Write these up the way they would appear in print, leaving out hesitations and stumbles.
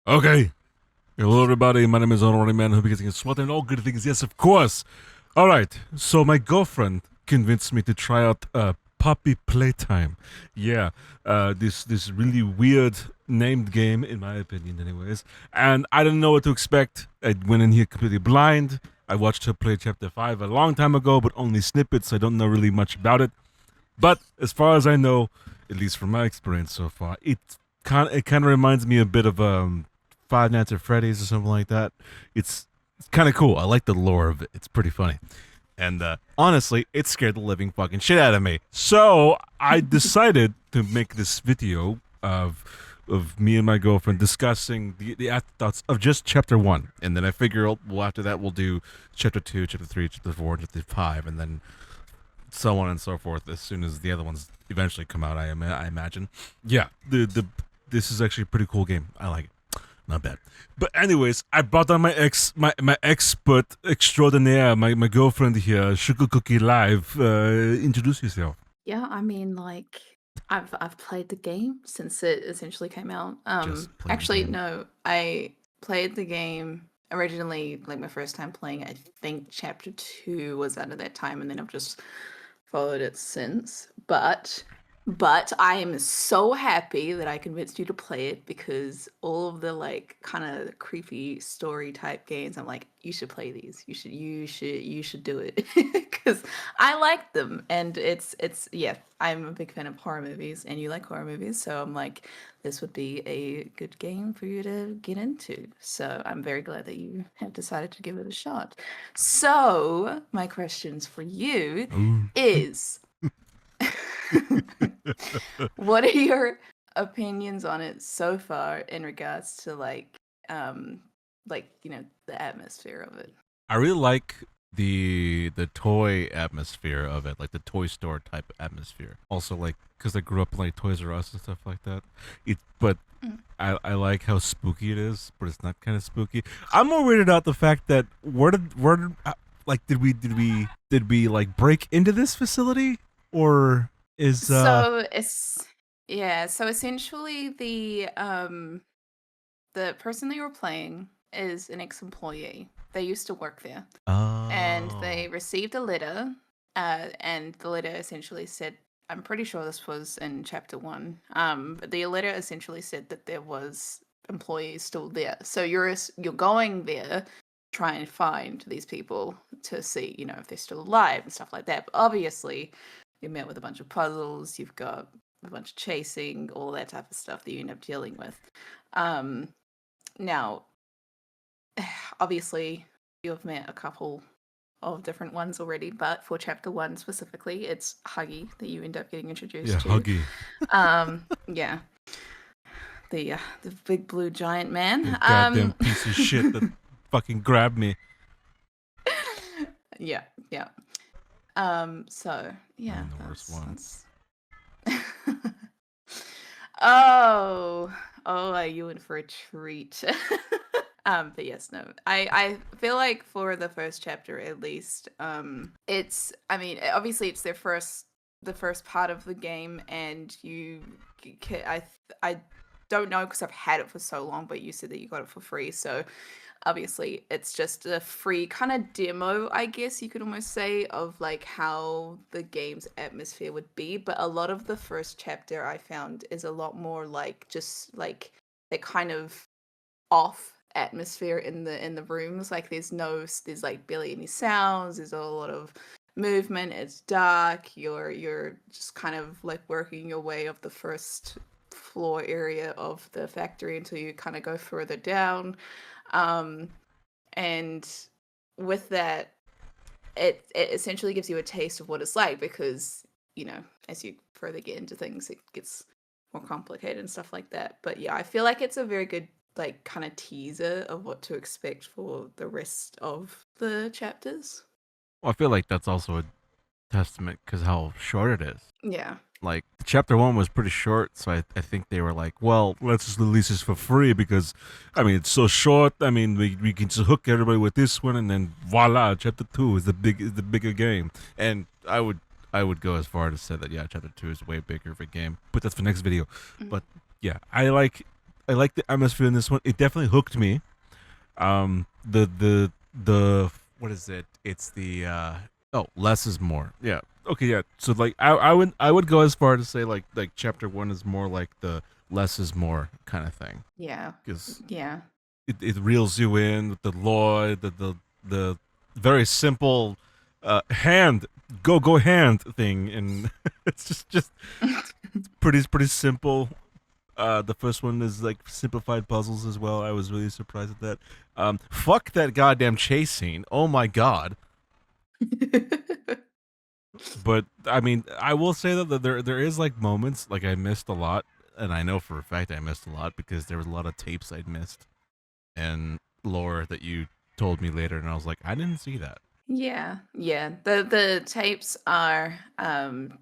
Okay. Hello, everybody. My name is AhnoldRunningMan. Hope you're getting sweat and all good things. Yes, of course. All right. So my girlfriend convinced me to try out Puppy Playtime. Yeah. This really weird named game, in my opinion, anyways. And I didn't know what to expect. I went in here completely blind. I watched her play Chapter 5 a long time ago, but only snippets. So I don't know really much about it. But as far as I know, at least from my experience so far, it kind of reminds me a bit of Five Nights at Freddy's or something like that. It's kind of cool. I like the lore of it. It's pretty funny. And honestly, it scared the living fucking shit out of me. So I decided to make this video of me and my girlfriend discussing the afterthoughts of just chapter 1. And then I figure, well, after that we'll do chapter 2, chapter 3, chapter 4, chapter 5, and then so on and so forth as soon as the other ones eventually come out. I imagine. Yeah, this is actually a pretty cool game. I like it. Not bad. But anyways, I brought on my expert extraordinaire, my girlfriend here, Sugar Cookie Live. Introduce yourself. Yeah, I mean, like, I've played the game since it essentially came out. Just play the Actually, game. no, I played the game originally, like my first time playing. I think chapter 2 was out of that time, and then I've just followed it since. But I am so happy that I convinced you to play it because all of the like kind of creepy story type games, I'm like, you should play these. You should do it because I like them, and it's yeah. I'm a big fan of horror movies, and you like horror movies, so I'm like, this would be a good game for you to get into. So I'm very glad that you have decided to give it a shot. So my questions for you Ooh. is. What are your opinions on it so far in regards to the atmosphere of it? I really like the toy atmosphere of it, like the toy store type atmosphere. Also, like because I grew up in like Toys R Us and stuff like that. But Mm. I like how spooky it is, but it's not kind of spooky. I'm more weirded out the fact that like did we like break into this facility, or is So it's yeah, so essentially the person that you were playing is an ex-employee. They used to work there, and oh. they received a letter, and the letter essentially said, I'm pretty sure this was in chapter 1. But the letter essentially said that there was employees still there. So you're going there try and find these people to see, if they're still alive and stuff like that. But obviously, you're met with a bunch of puzzles. You've got a bunch of chasing, all that type of stuff that you end up dealing with. Um, Now, obviously, you've met a couple of different ones already, but for chapter 1 specifically, it's Huggy that you end up getting Yeah, introduced to. Huggy. Yeah, the big blue giant man. The goddamn piece of shit that fucking grabbed me. Yeah, yeah. So yeah, I'm the worst one. that's. Oh, are you in for a treat? But yes, no. I feel like for the first chapter at least, it's I mean, obviously it's the first part of the game, and I don't know because I've had it for so long, but you said that you got it for free, so obviously it's just a free kind of demo, I guess you could almost say, of like how the game's atmosphere would be. But a lot of the first chapter I found is a lot more like just like that kind of off atmosphere in the rooms. Like there's like barely any sounds, there's a lot of movement, it's dark, you're just kind of like working your way up the first floor area of the factory until you kind of go further down. um and with that, it essentially gives you a taste of what it's like, because as you further get into things, it gets more complicated and stuff like that. But yeah, I feel like it's a very good like kind of teaser of what to expect for the rest of the chapters. Well, I feel like that's also a testament because how short it is. Yeah. Like chapter 1 was pretty short, so I think they were like, well, let's just release this for free because, I mean, it's so short. I mean, we can just hook everybody with this one, and then voila, chapter 2 is the bigger game. And I would go as far to say that yeah, chapter 2 is way bigger of a game, but that's for next video. Mm. But yeah, I like I like the atmosphere in this one. It definitely hooked me. The what is it? It's the less is more. Yeah. Okay. Yeah. So like I would go as far to say like chapter one is more like the less is more kind of thing Yeah. because Yeah. it reels you in with the lore, the very simple hand go hand thing, and it's just pretty simple. The first one is like simplified puzzles as well. I was really surprised at that. Fuck that goddamn chase scene. Oh my god. But I mean, I will say that there is like moments like I missed a lot, and I know for a fact I missed a lot because there was a lot of tapes I'd missed and lore that you told me later, and I was like, I didn't see that. Yeah, yeah. The tapes are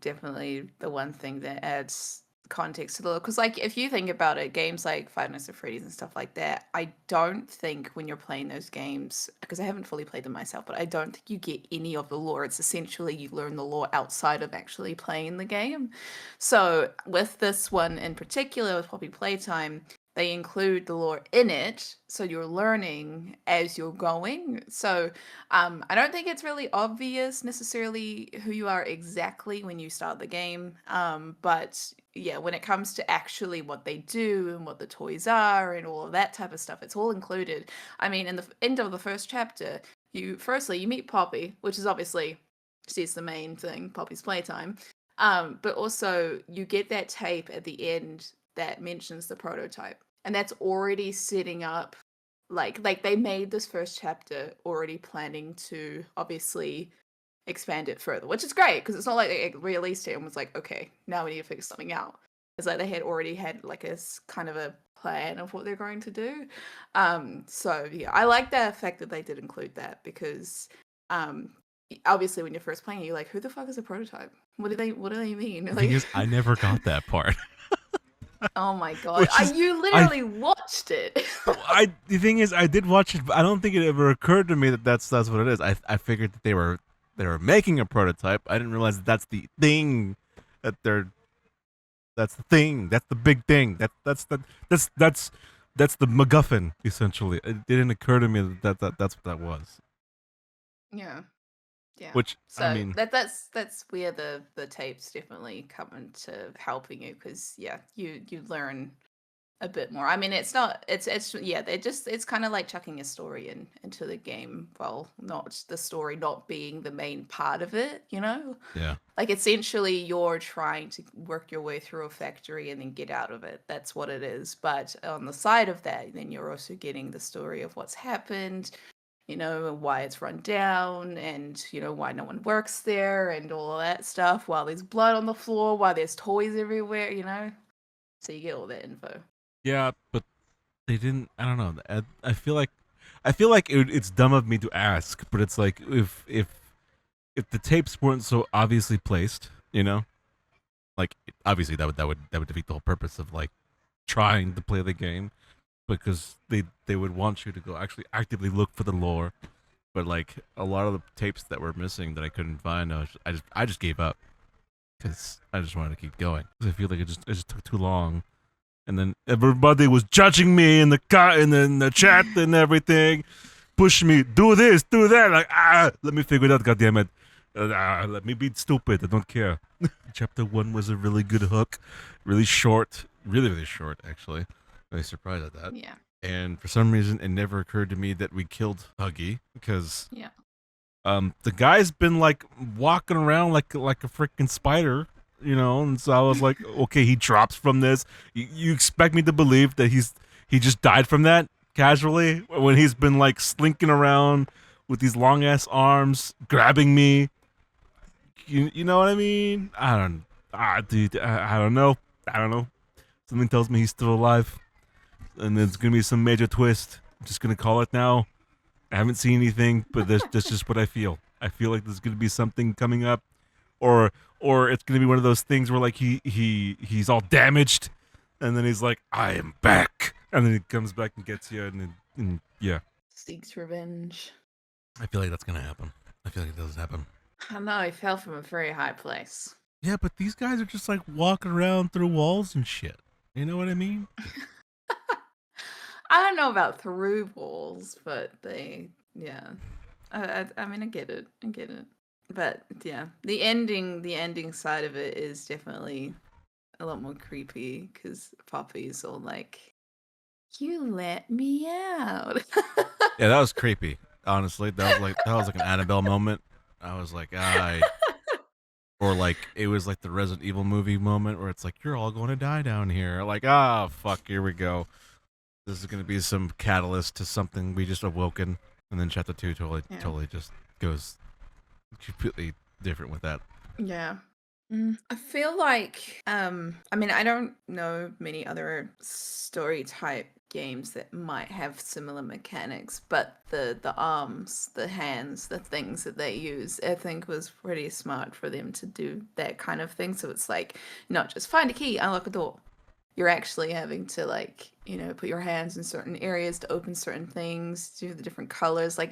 definitely the one thing that adds context to the because like if you think about it, games like Five Nights at Freddy's and stuff like that, I don't think when you're playing those games, because I haven't fully played them myself, but I don't think you get any of the lore. It's essentially you learn the lore outside of actually playing the game. So with this one in particular, with Poppy Playtime, they include the lore in it, so you're learning as you're going. So I don't think it's really obvious necessarily who you are exactly when you start the game. But yeah, when it comes to actually what they do and what the toys are and all of that type of stuff, it's all included. I mean, in the end of the first chapter, you meet Poppy, which is obviously she's the main thing, Poppy's playtime. But also you get that tape at the end that mentions the prototype, and that's already setting up like they made this first chapter already planning to obviously expand it further, which is great because it's not like they released it and was like, okay, now we need to figure something out. It's like they had already had like kind of a plan of what they're going to do. So yeah, I like the fact that they did include that because um obviously when you're first playing you're like, who the fuck is a prototype? What do they mean? The thing Like is, I never got that part, oh my god. which is You I literally watched it. I the thing is I did watch it, but I don't think it ever occurred to me that that's what it is. I figured that they were making a prototype. I didn't realize that that's the thing that they're that's the thing. That's the big thing. That's the MacGuffin essentially. It didn't occur to me that's what that was. Yeah. Yeah. Which I So mean, that's where the tapes definitely come into helping you because yeah, you learn a bit more. I mean, it's not it's yeah, they just it's kind of like chucking a story into the game, well, not the story not being the main part of it, you know? yeah, Like essentially you're trying to work your way through a factory and then get out of it. That's what it is. But on the side of that, then you're also getting the story of what's happened, why it's run down and, why no one works there and all of that stuff, while there's blood on the floor, while there's toys everywhere. So you get all that info. yeah, but they didn't. I don't know. I feel like it's dumb of me to ask, but it's like if the tapes weren't so obviously placed, like obviously that would defeat the whole purpose of like trying to play the game because they would want you to go actually actively look for the lore. But like a lot of the tapes that were missing that I couldn't find, I just gave up because I just wanted to keep going. 'Cause I feel like it just took too long, and then everybody was judging me in the car and in the chat and everything, push me, do this, do that. Like let me figure it out. God damn it. Let me be stupid. I don't care. Chapter one was a really good hook, really short, really short actually. Really surprised at that. Yeah. And for some reason, it never occurred to me that we killed Huggy because Yeah. the guy's been like walking around like a freaking spider, and so I was like, okay, he drops from this. You expect me to believe that he just died from that casually when he's been like slinking around with these long ass arms grabbing me. You know what I mean? Dude, I don't know. I don't know. Something tells me he's still alive, and there's gonna be some major twist. I'm just gonna call it now. I haven't seen anything, but that's just what I feel. I feel like there's gonna be something coming up, or it's gonna be one of those things where like he's all damaged, and then he's like, I am back, and then he comes back and gets you, and yeah, Seeks revenge. I feel like that's gonna happen. I feel like it doesn't happen. I know, he fell from a very high place. Yeah, but these guys are just like walking around through walls and shit. You know what I mean? I don't know about through walls, but yeah. I mean, I get it. I get it. But yeah, the ending side of it is definitely a lot more creepy because Poppy's all like, "You let me out." Yeah, that was creepy. Honestly, that was like an Annabelle moment. I was like, or like it was like the Resident Evil movie moment where it's like you're all going to die down here. Like, fuck, here we go. This is going to be some catalyst to something we just awoken, and then chapter 2 totally Yeah. totally just goes completely different with that. Yeah. I feel like I mean I don't know many other story type games that might have similar mechanics, but the arms, the hands, the things that they use, I think was pretty smart for them to do that kind of thing. So it's like not just find a key, unlock a door. You're actually having to like put your hands in certain areas to open certain things, do the different colors, like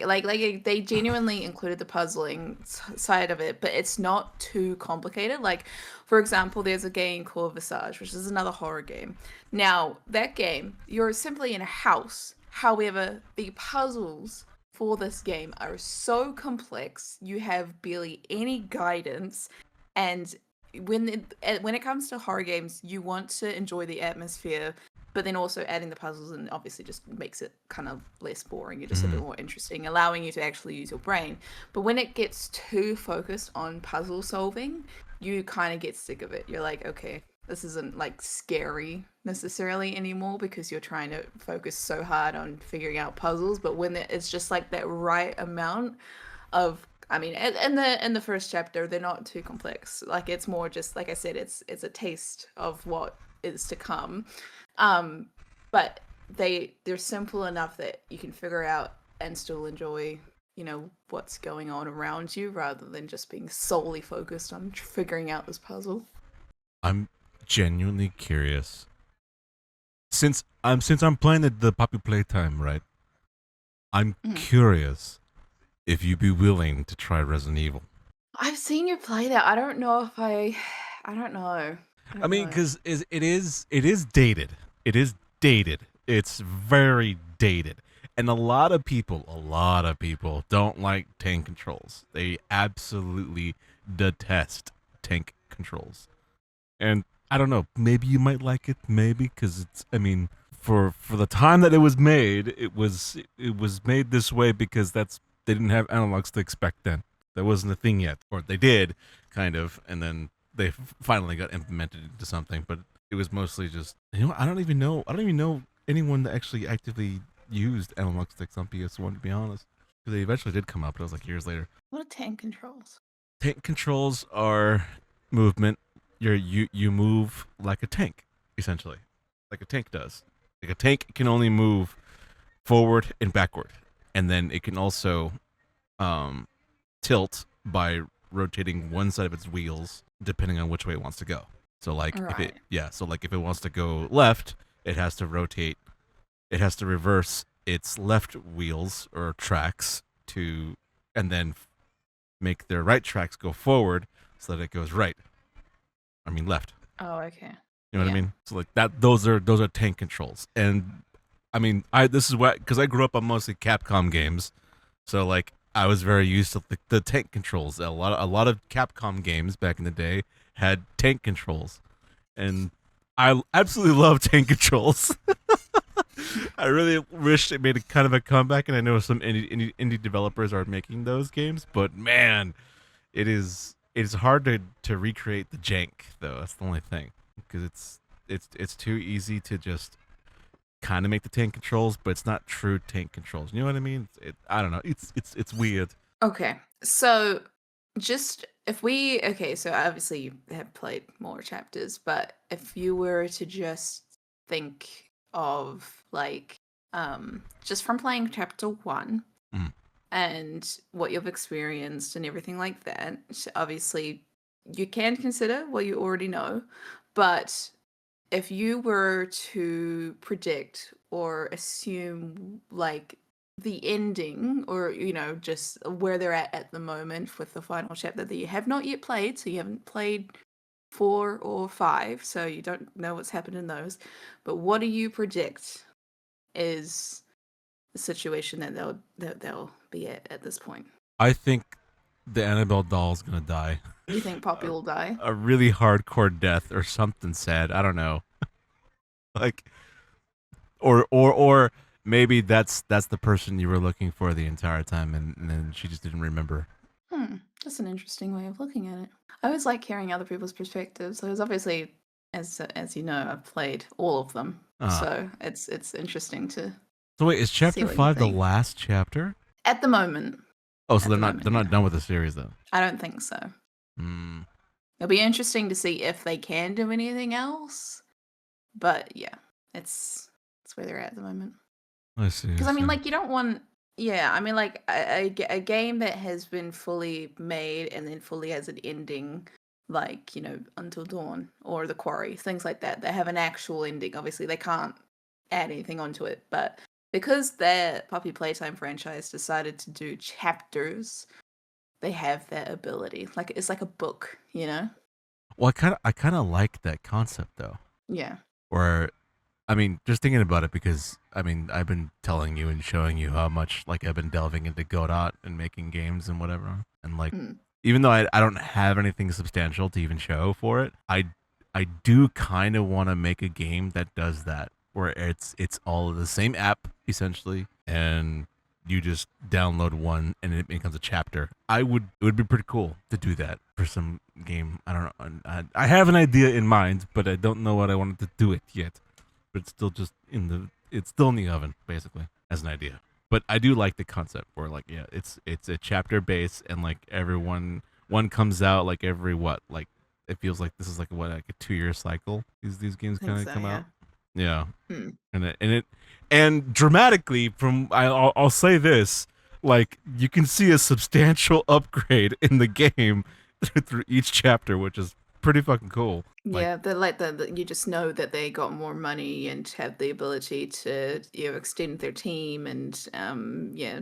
they genuinely included the puzzling side of it, but it's not too complicated. Like for example, there's a game called Visage, which is another horror game. Now that game, you're simply in a house, however the puzzles for this game are so complex, you have barely any guidance, and when it comes to horror games, you want to enjoy the atmosphere, but then also adding the puzzles and obviously just makes it kind of less boring. You're just a bit more interesting, allowing you to actually use your brain. But when it gets too focused on puzzle solving, you kind of get sick of it. You're like, okay, this isn't like scary necessarily anymore because you're trying to focus so hard on figuring out puzzles. But when it's just like that right amount of, I mean, in the first chapter, they're not too complex. Like it's more just like I said, it's a taste of what is to come. Um, but they're simple enough that you can figure out and still enjoy, what's going on around you rather than just being solely focused on figuring out this puzzle. I'm genuinely curious. Since I'm playing the Poppy Playtime, right? I'm Mhm. curious if you'd be willing to try Resident Evil. I've seen you play that. I don't know if I don't know. I I don't mean, know. because it is dated. It is dated. It's very dated, and a lot of people don't like tank controls. They absolutely detest tank controls. And I don't know. Maybe you might like it. Maybe because it's. I mean, for the time that it was made, it was made this way because they didn't have analog sticks back then. That wasn't a thing yet, or they did, kind of, and then they finally got implemented into something. But it was mostly just I don't even know. I don't even know anyone that actually actively used analog sticks on PS1. To be honest, because they eventually did come out, but it was like years later. What are tank controls? Tank controls are movement. You move like a tank, essentially, like a tank does. Like a tank can only move forward and backward, and then it can also um, tilt by rotating one side of its wheels depending on which way it wants to go. So like if it Right. yeah, so like if it wants to go left, it has to rotate. It has to reverse its left wheels or tracks to, and then make their right tracks go forward so that it goes right. I mean left. Oh, okay. You know what I Yeah. mean? So like that, those are tank controls, and I mean, this is what, because I grew up on mostly Capcom games, so like I was very used to the tank controls. A lot of Capcom games back in the day had tank controls, and I absolutely love tank controls. I really wish it made a kind of a comeback, and I know some indie developers are making those games, but man, it is hard to recreate the jank though. That's the only thing, because it's too easy to just kind of make the tank controls, but it's not true tank controls. You know what I mean? I don't know. It's weird. Okay. So just if we okay, so obviously you have played more chapters, but if you were to just think of like just from playing chapter 1 Mm. and what you've experienced and everything like that, obviously you can consider what you already know, but if you were to predict or assume like the ending or just where they're at the moment with the final chapter that you have not yet played, so you haven't played 4 or 5, so you don't know what's happened in those, but what do you predict is the situation that they'll be at this point. I think the Annabelle doll is gonna die. You think Poppy will die? A really hardcore death or something sad. I don't know. Like, or maybe that's the person you were looking for the entire time, and then she just didn't remember. That's an interesting way of looking at it. I always like hearing other people's perspectives. So it's obviously, as you know, I've played all of them, so it's interesting to So wait, is see chapter what you 5 the think. last chapter? At the moment. Oh, so At they're the not moment, yeah. done with the series then. I don't think so. Mm. It'll be interesting to see if they can do anything else. But yeah, it's where they're at the moment. I see. Because I mean, like, you don't want. Yeah, I mean, like a game that has been fully made and then fully has an ending, like, you know, Until Dawn or The Quarry, things like that. They have an actual ending. Obviously, they can't add anything onto it, but because their Puppy Playtime franchise decided to do chapters, they have that ability. Like, it's like a book, you know? Well, I kind of like that concept though. Yeah. Where, I mean, just thinking about it, because I mean, I've been telling you and showing you how much like I've been delving into Godot and making games and whatever, and like, Mm. even though I don't have anything substantial to even show for it, I do kind of want to make a game that does that, where it's all the same app essentially, and you just download one and it becomes a chapter. It would be pretty cool to do that for some game. I don't know. I have an idea in mind, but I don't know what I wanted to do it yet. But it's still just it's still in the oven basically as an idea. But I do like the concept where, like, yeah, it's a chapter base, and like one comes out like every what, like, it feels like this is like what, like a 2-year cycle. These games I think kind of so, come yeah. out. Yeah. Hmm. And dramatically, from I'll say this, like, you can see a substantial upgrade in the game through each chapter, which is pretty fucking cool. Like, Yeah, they're like you just know that they got more money and have the ability to, you know, extend their team and yeah,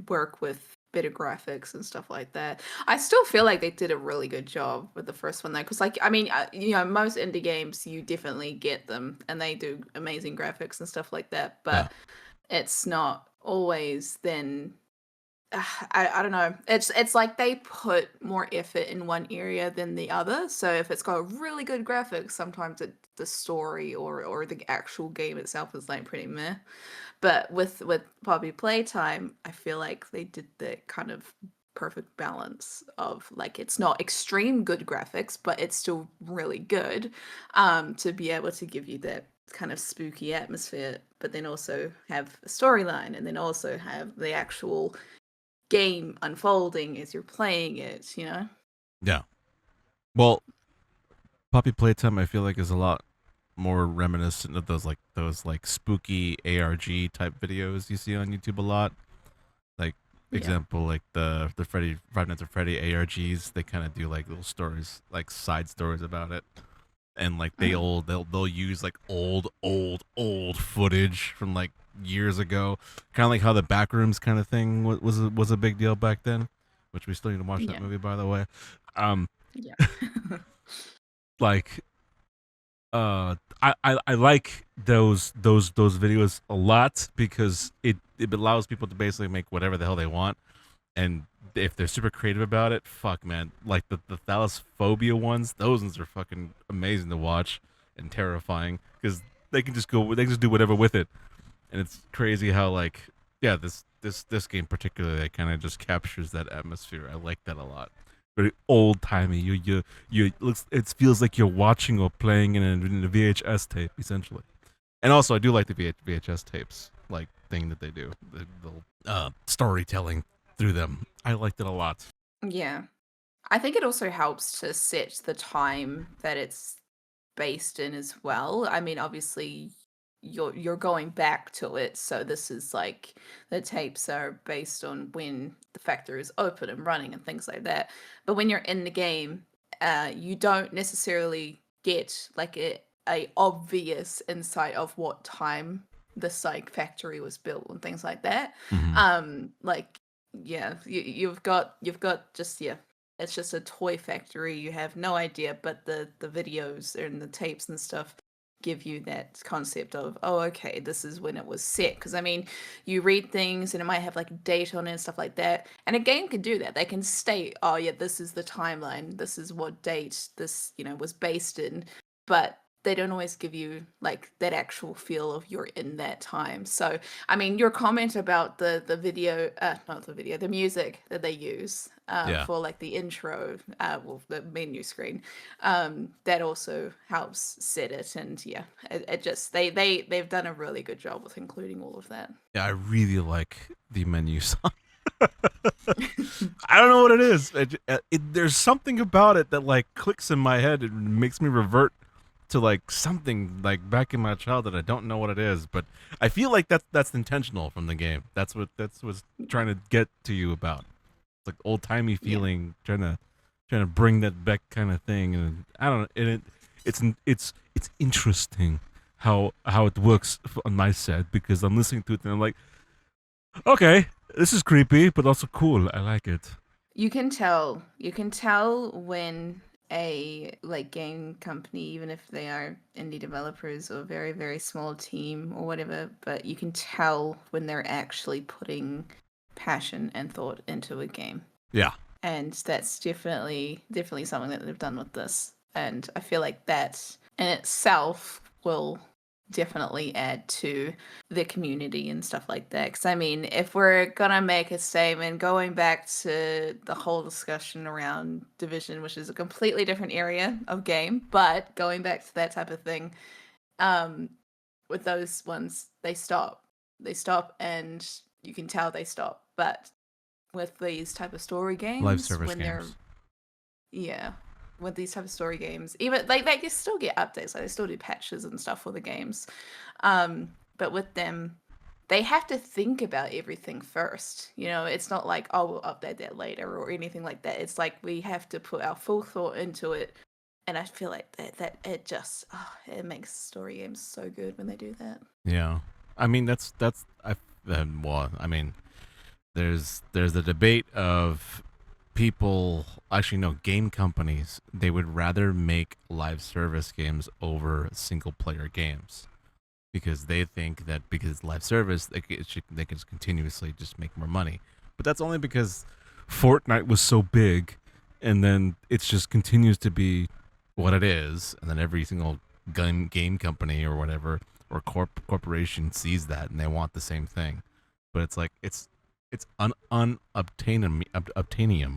work with better graphics and stuff like that. I still feel like they did a really good job with the first one though, because like I mean, you know, most indie games you definitely get them and they do amazing graphics and stuff like that, yeah, but it's not always then I don't know. It's like they put more effort in one area than the other. So if it's got really good graphics, sometimes the story or the actual game itself is like pretty meh. But with Poppy Playtime, I feel like they did the kind of perfect balance of like it's not extreme good graphics, but it's still really good to be able to give you that kind of spooky atmosphere, but then also have a storyline and then also have the actual game unfolding as you're playing it, you know? yeah. Well, Puppy Playtime, I feel like, is a lot more reminiscent of those like spooky ARG type videos you see on YouTube a lot. Like, Yeah. example, like the Freddy Five Nights at Freddy ARGs. They kind of do like little stories, like side stories about it, and like Mhm. they'll use like old footage from like years ago, kind of like how the Backrooms kind of thing was a big deal back then, which we still need to watch that Yeah. movie, by the way. Um, Yeah. like, I like those videos a lot, because it allows people to basically make whatever the hell they want, and if they're super creative about it, fuck, man, like the thalassophobia ones, those ones are fucking amazing to watch and terrifying, because they can just do whatever with it, and it's crazy how, like, yeah, this game particularly kind of just captures that atmosphere. I like that a lot. Very old timey. You it feels like you're watching or playing in a VHS tape essentially. And also, I do like the VHS tapes, like, thing that they do, the storytelling through them. I liked it a lot. Yeah. I think it also helps to set the time that it's based in as well. I mean, obviously you're going back to it, so this is like the tapes are based on when the factory is open and running and things like that. But when you're in the game, you don't necessarily get like a obvious insight of what time the psych factory was built and things like that. Mm-hmm. Like yeah, you've got just yeah, it's just a toy factory. You have no idea, but the videos and the tapes and stuff give you that concept of, oh, okay, this is when it was set. Because I mean, you read things and it might have like a date on it and stuff like that. And a game can do that. They can state, oh yeah, this is the timeline, this is what date this, was based in. But they don't always give you like that actual feel of you're in that time. So I mean, your comment about the video, not the video, the music that they use Yeah. for like the intro, well, the menu screen, that also helps set it. And yeah, it just they've done a really good job with including all of that. Yeah, I really like the menu song. I don't know what it is. There's something about it that like clicks in my head. It makes me revert to like something like back in my childhood. I don't know what it is, but I feel like that's intentional from the game. That's what's trying to get to you about. It's like old timey Yeah. feeling, trying to bring that back kind of thing. And I don't know. It's interesting how it works on my set because I'm listening to it and I'm like, okay, this is creepy, but also cool. I like it. You can tell when a like game company, even if they are indie developers or a very, very small team or whatever, but you can tell when they're actually putting passion and thought into a game. Yeah. And that's definitely something that they've done with this. And I feel like that in itself will definitely add to the community and stuff like that. Because I mean, if we're gonna make a statement, going back to the whole discussion around Division, which is a completely different area of game, but going back to that type of thing, with those ones, they stop, and you can tell they stop. But with these type of story games, Live service when games. yeah, with these type of story games, even like they still get updates, like they still do patches and stuff for the games, but with them, they have to think about everything first. It's not like, oh, we'll update that later or anything like that. It's like we have to put our full thought into it, and I feel like that it just it makes story games so good when they do that. Yeah. I mean that's well, I mean there's a debate of people, actually no, game companies, they would rather make live service games over single player games because they think that because live service they can just continuously just make more money. But that's only because Fortnite was so big and then it just continues to be what it is, and then every single game company or whatever or corporation sees that and they want the same thing. But it's like it's unobtainium.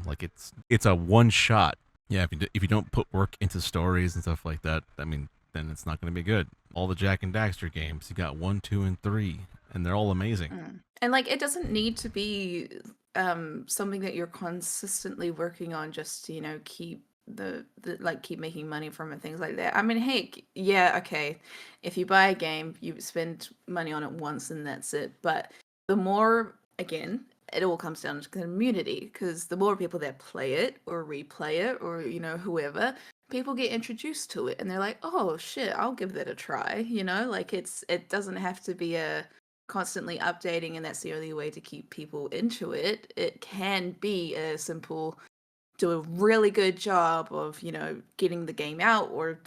Like it's a one shot. Yeah, if you don't put work into stories and stuff like that, I mean, then it's not going to be good. All the Jack and Daxter games, you got 1, 2, and 3, and they're all amazing. And like it doesn't need to be something that you're consistently working on just to, keep the like keep making money from it, things like that. I mean, hey, yeah, okay. If you buy a game, you spend money on it once and that's it. But the more, again, it all comes down to community, because the more people that play it or replay it or, whoever, people get introduced to it and they're like, oh shit, I'll give that a try. Like it doesn't have to be a constantly updating and that's the only way to keep people into it. It can be a simple, do a really good job of, getting the game out, or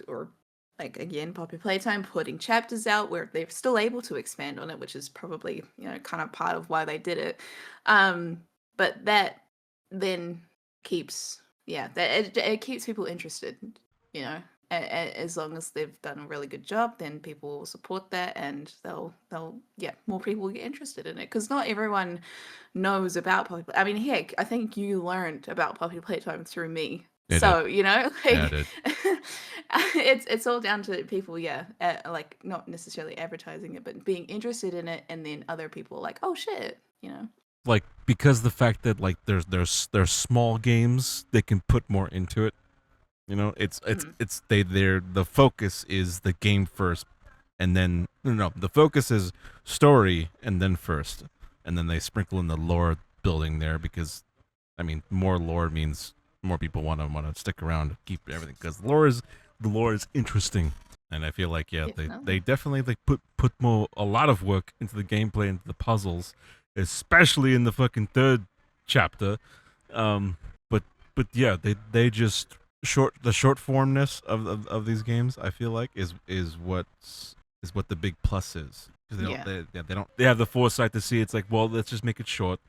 like, again, Poppy Playtime putting chapters out where they're still able to expand on it, which is probably, kind of part of why they did it. But that then keeps, that it keeps people interested, as long as they've done a really good job, then people will support that, and they'll more people will get interested in it, because not everyone knows about Poppy I mean, heck, I think you learned about Poppy Playtime through me. They So, Yeah, like, it's all down to people, like not necessarily advertising it, but being interested in it, and then other people like, oh shit. like because the fact that like there's small games, they can put more into it. They're the focus is the game first, and then no, the focus is story and then first, and then they sprinkle in the lore building there because, I mean, more lore means more people want to stick around to keep everything because the lore is interesting, and I feel like they definitely like put a lot of work into the gameplay, into the puzzles, especially in the fucking third chapter, but yeah, they just the short formness of these games, I feel like is what the big plus is. 'Cause Yeah. they have the foresight to see it's like, well, let's just make it short.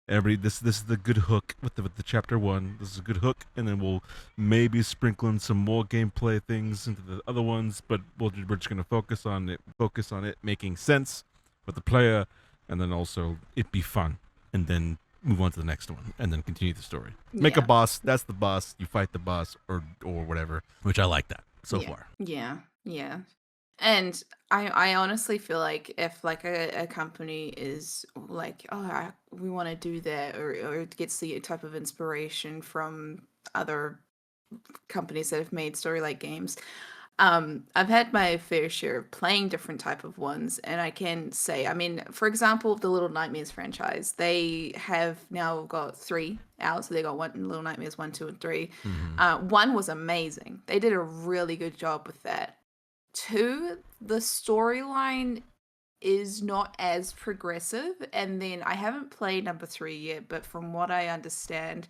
Everybody, this is the good hook with the chapter one. This is a good hook, and then we'll maybe sprinkle in some more gameplay things into the other ones. But we're just gonna focus on it making sense with the player, and then also it be fun, and then move on to the next one, and then continue the story. Make a Yeah. boss. That's the boss. You fight the boss, or whatever. Which I like that so Yeah. far. Yeah. Yeah. And I honestly feel like if like a company is like, oh, we want to do that, or it gets the type of inspiration from other companies that have made story like games. I've had my fair share of playing different type of ones, and I can say, I mean, for example, the Little Nightmares franchise, they have now got 3 out. So they got one Little Nightmares 1, 2, and 3. Mm-hmm. 1 was amazing. They did a really good job with that. 2, the storyline is not as progressive, and then I haven't played number 3 yet, but from what I understand,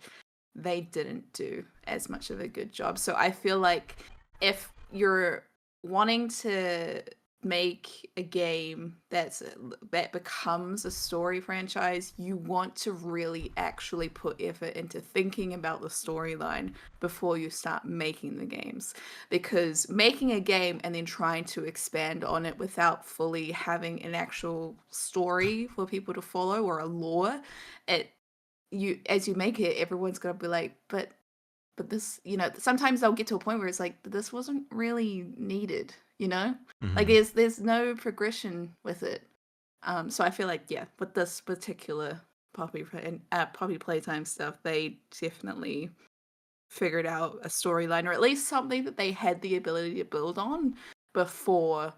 they didn't do as much of a good job. So I feel like if you're wanting to make a game that becomes a story franchise, you want to really actually put effort into thinking about the storyline before you start making the games. Because making a game and then trying to expand on it without fully having an actual story for people to follow or a lore, it you as you make it, everyone's gonna be like, but this, sometimes they'll get to a point where it's like, but this wasn't really needed, you know? Like Mm-hmm. there's no progression with it. So I feel like, yeah, with this particular Poppy Playtime stuff, they definitely figured out a storyline, or at least something that they had the ability to build on before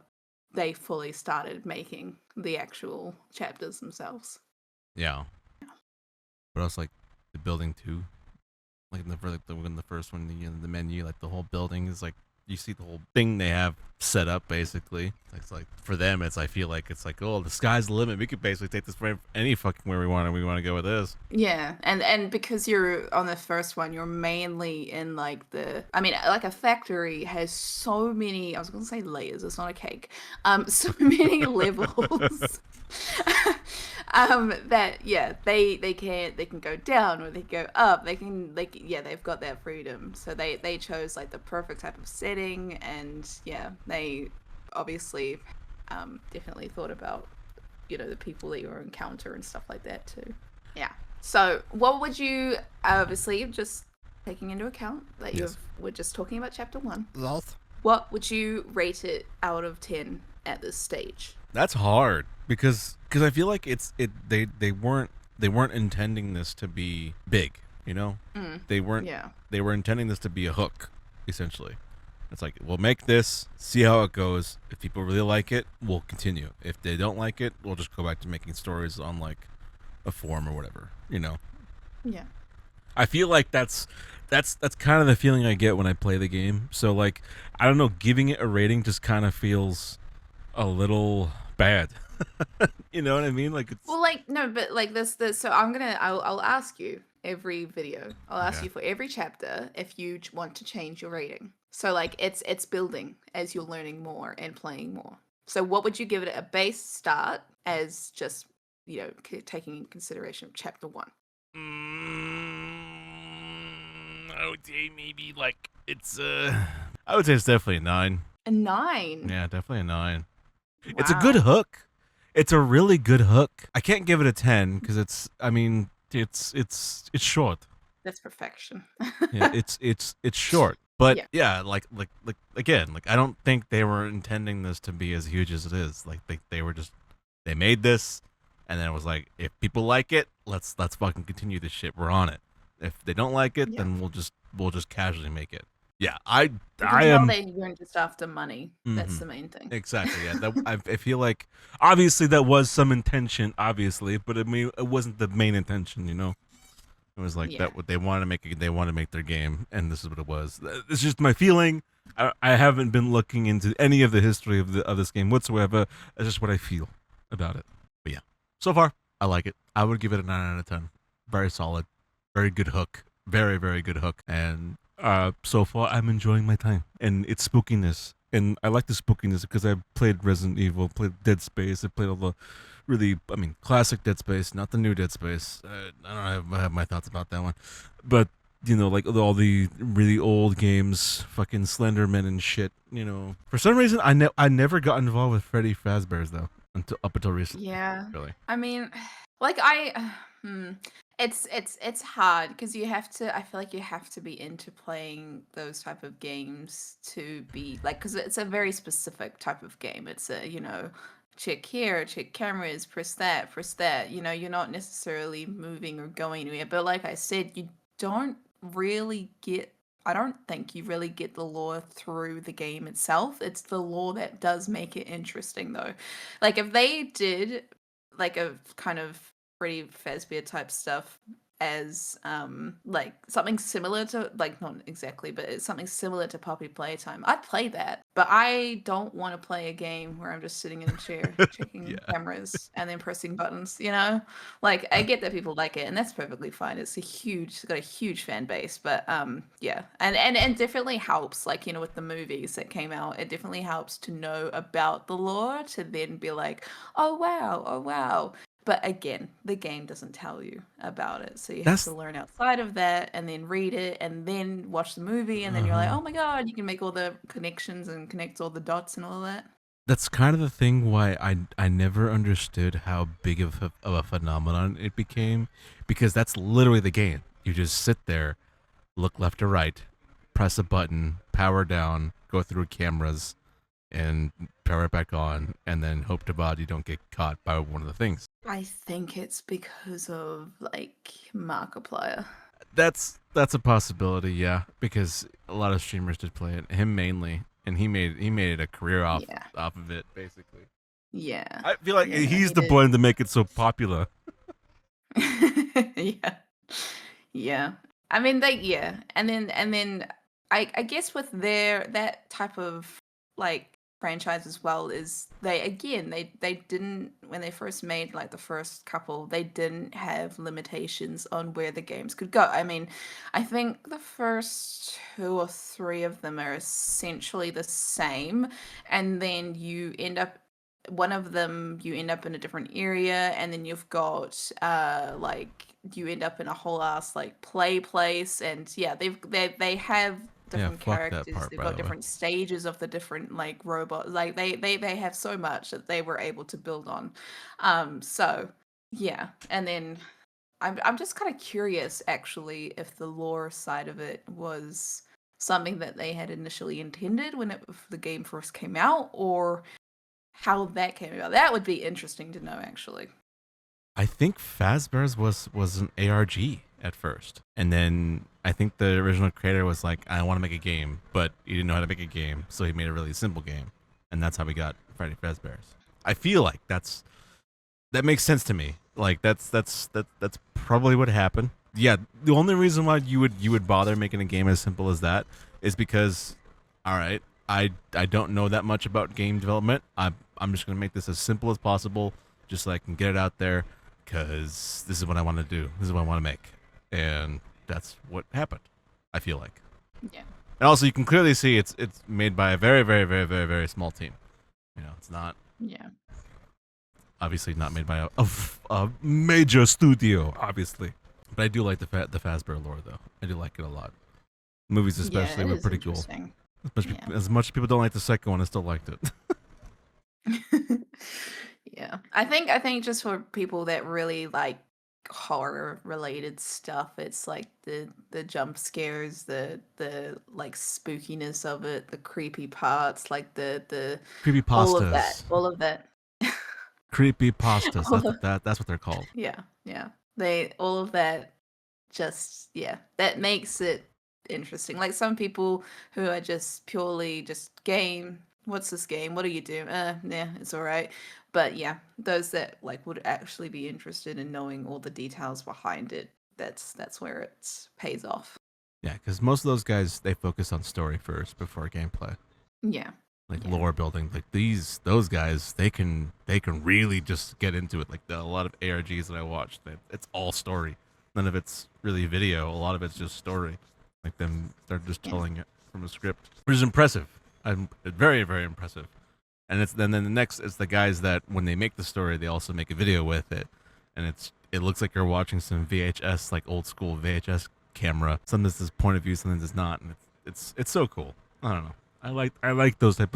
they fully started making the actual chapters themselves. Yeah. But also like the building too. Like in the first one, the menu, like the whole building is like you see the whole thing they have set up basically. It's like for them, I feel like it's like, oh, the sky's the limit. We could basically take this for any fucking where we want, and we want to go with this. Yeah, and because you're on the first one, you're mainly in like I mean, like a factory has so many, I was gonna say layers, it's not a cake. So many levels. That yeah, they can go down or they can go up. Yeah, they've got that freedom. So they chose like the perfect type of setting, and yeah, they obviously definitely thought about the people that you encounter and stuff like that too. Yeah. So, what would you, obviously, just taking into account that Yes. we're just talking about chapter 1, Loth. what would you rate it out of 10 at this stage? That's hard because I feel like they weren't intending this to be big, you know? They weren't Yeah. they were intending this to be a hook, essentially. It's like, we'll make this, see how it goes. If people really like it, we'll continue. If they don't like it, we'll just go back to making stories on like a forum or whatever, you know? Yeah. I feel like that's kind of the feeling I get when I play the game. So like, I don't know, giving it a rating just kind of feels a little bad. You know what I mean? Like it's Well, like, no, but like this, so I'll ask you every video. I'll ask Okay. you for every chapter if you want to change your rating. So like it's building as you're learning more and playing more. So what would you give it a base start as just, taking in consideration of chapter 1? I would say maybe like it's I would say it's definitely a 9. A 9. Yeah, definitely a 9. Wow. It's a good hook. It's a really good hook. I can't give it a 10 because it's short. That's perfection. Yeah, it's short. But Yeah. yeah, like again, like I don't think they were intending this to be as huge as it is. Like they were just they made this and then it was like, if people like it, let's fucking continue this shit. We're on it. If they don't like it, Yeah. then we'll just casually make it. Yeah, You can I tell am they weren't just after money. That's Mhm. the main thing. Exactly. Yeah, I feel like obviously that was some intention, obviously, but I mean it wasn't the main intention. You know, it was like Yeah. that. What they wanted to make, they wanted to make their game, and this is what it was. It's just my feeling. I haven't been looking into any of the history of this game whatsoever. It's just what I feel about it. But yeah, so far I like it. I would give it a 9 out of 10. Very solid, very good hook, very good hook, and So far, I'm enjoying my time and its spookiness. And I like the spookiness because I've played Resident Evil, played Dead Space, I played all the really, I mean, classic Dead Space, not the new Dead Space. I don't know, I have my thoughts about that one. But, like all the really old games, fucking Slenderman and shit, For some reason, I never got involved with Freddy Fazbear's, though, up until recently, Yeah. really. I mean, like I it's hard because you have to I feel like you have to be into playing those type of games to be like cuz it's a very specific type of game. It's a, check here, check cameras, press that. You're not necessarily moving or going anywhere. But like I said, you don't really get I don't think you really get the lore through the game itself. It's the lore that does make it interesting though. Like if they did like a kind of Freddy Fazbear type stuff as like something similar to like not exactly, but it's something similar to Poppy Playtime. I'd play that, but I don't want to play a game where I'm just sitting in a chair checking Yeah. cameras and then pressing buttons. Like I get that people like it and that's perfectly fine. It's got a huge fan base, but yeah. And definitely helps like, with the movies that came out, it definitely helps to know about the lore to then be like, "Oh wow, oh wow." But again, the game doesn't tell you about it. So you have to That's learn outside of that and then read it and then watch the movie and then you're like, uh "Oh my god, you can make all the connections and connect all the dots and all that." that's kind of the thing why I never understood how big of a phenomenon it became, because that's literally the game. You just sit there, look left or right, press a button, power down, go through cameras, and power it back on, and then hope to God you don't get caught by one of the things. I think it's because of like Markiplier. That's a possibility, yeah, because a lot of streamers did play it, him mainly, and he made it a career Yeah. off of it, basically. Yeah. I feel like Yeah, no, he's he the did. blend to make it so popular. Yeah. Yeah. I mean they yeah. And then I guess with their that type of like franchise as well is they didn't when they first made like the first couple, they didn't have limitations on where the games could go. I mean, I think the first two or three of them are essentially the same and then you end up one of them you end up in a different area and then you've got like you end up in a whole ass like play place and yeah they have Yeah, different fuck that characters, part, they've by got the way. different stages of the different like robots, like they have so much that they were able to build on. So yeah, and then I'm just kind of curious actually if the lore side of it was something that they had initially intended when the game first came out or how that came about. That would be interesting to know, actually. I think Fazbear's was an ARG at first, and then I think the original creator was like, "I want to make a game," but he didn't know how to make a game, so he made a really simple game, and that's how we got Freddy Fazbear's. I feel like that makes sense to me. Like that's probably what happened. Yeah, the only reason why you would bother making a game as simple as that is because, all right, I don't know that much about game development. I'm just gonna make this as simple as possible, just so I can get it out there, because this is what I want to do. This is what I want to make, and that's what happened. I feel like, Yeah. and also you can clearly see it's made by a very very very very very small team. It's not Yeah. obviously not made by a major studio, obviously. But I do like the Fazbear lore, though. I do like it a lot. Movies, Yeah, especially, it were is pretty cool. interesting. Yeah. As much as people don't like the second one, I still liked it. Yeah. I think just for people that really like horror related stuff, it's like the jump scares, the like spookiness of it, the creepy parts, like the Creepy all of that. pastas. All of that. Creepy pastas. all of, That's what they're called. yeah, yeah. They all of that just yeah, that makes it interesting. Like some people who are just purely just game. What's this game? What do you do? Yeah, it's all right. But yeah, those that like would actually be interested in knowing all the details behind it. That's where it pays off. Yeah, because most of those guys, they focus on story first before gameplay, Yeah, like yeah, lore building. Like those guys, they can really just get into it. Like a lot of ARGs that I watched, it's all story. None of it's really video. A lot of it's just story. Like them, they're just Yeah. telling it from a script, which is impressive. I'm very, very impressive. And then the next is the guys that when they make the story, they also make a video with it, and it looks like you're watching some VHS, like old school VHS camera. Sometimes it's point of view, sometimes it's not, and it's so cool. I don't know. I like that type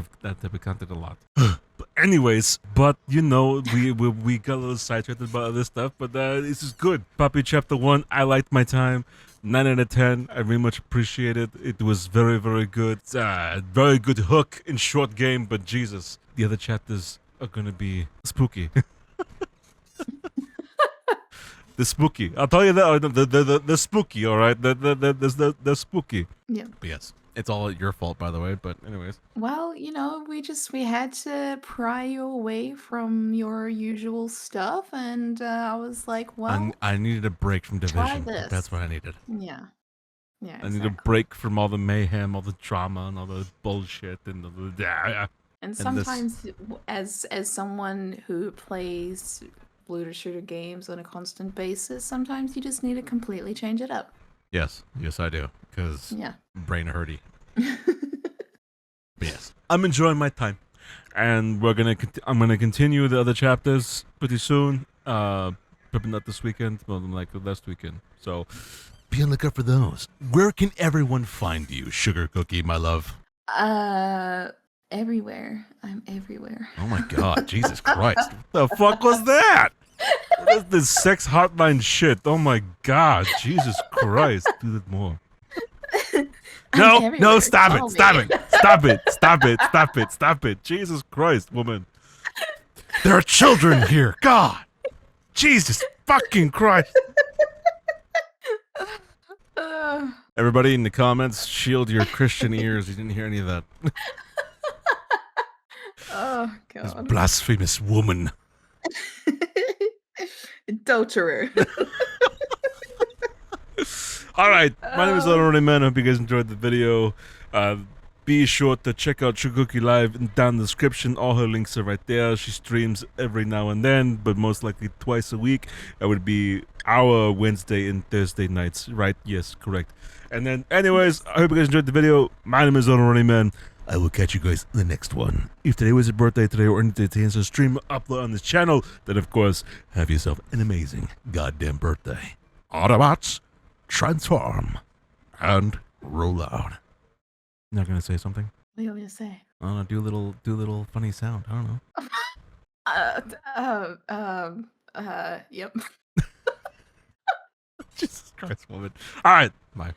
of content a lot. But anyways, we got a little sidetracked about other stuff, but this is good. Puppy Chapter 1, I liked my time. 9 out of 10. I very much appreciate it. It was very, very good. Very good hook in short game, but Jesus, the other chapters are gonna be spooky. The spooky. I'll tell you that. The spooky. All right. The spooky. Yeah. But yes, it's all your fault, by the way. But anyways, Well, we had to pry you away from your usual stuff, and I was like, well, I needed a break from try Division. this. That's what I needed. Yeah. Yeah. I need a Exactly. break from all the mayhem, all the drama, and all the bullshit, and And this- sometimes, as someone who plays looter shooter games on a constant basis, sometimes you just need to completely change it up. yes, I do, because Yeah. brain hurty. But yes, I'm enjoying my time, and I'm gonna continue the other chapters pretty soon. Probably not this weekend, but like last weekend. So be on the lookout for those. Where can everyone find you, Sugar Cookie, my love? Everywhere. I'm everywhere. Oh my God, Jesus Christ! What the fuck was that? What is this sex hotline shit? Oh my God, Jesus Christ! Do it more. No, everywhere. stop Call it, me. stop it. Jesus Christ, woman. There are children here. God. Jesus fucking Christ. Everybody in the comments, shield your Christian ears. You didn't hear any of that. Oh, This God. blasphemous woman. Adulterer. All right, my name is AhnoldRunningMan. I hope you guys enjoyed the video. Be sure to check out Cookie Live down in the description. All her links are right there. She streams every now and then, but most likely twice a week. That would be our Wednesday and Thursday nights, right? Yes, correct. And then, anyways, I hope you guys enjoyed the video. My name is AhnoldRunningMan. I will catch you guys in the next one. If today was your birthday today or any day to answer stream upload on this channel, then of course, have yourself an amazing goddamn birthday. Autobots, transform and roll out. Not gonna say something? What are you going to say? I don't know. Do a little funny sound. I don't know. Yep. Jesus Christ, woman. All right, bye.